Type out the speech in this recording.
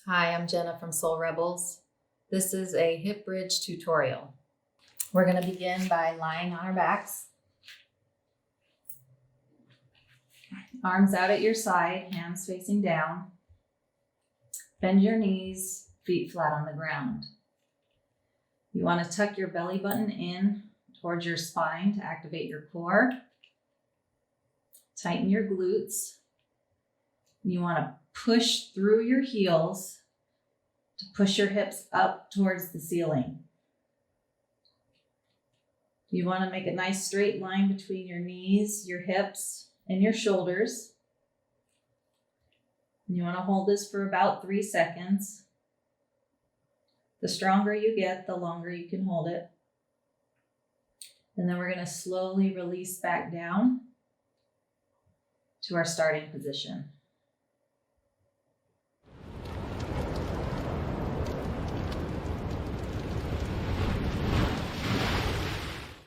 Hi, I'm Jenna from Soul Rebels. This is a hip bridge tutorial. We're going to begin by lying on our backs. Arms out at your side, hands facing down. Bend your knees, feet flat on the ground. You want to tuck your belly button in towards your spine to activate your core. Tighten your glutes. You want to push through your heels to push your hips up towards the ceiling. You want to make a nice straight line between your knees, your hips, and your shoulders. You want to hold this for about 3 seconds. The stronger you get, the longer you can hold it. And then we're going to slowly release back down to our starting position.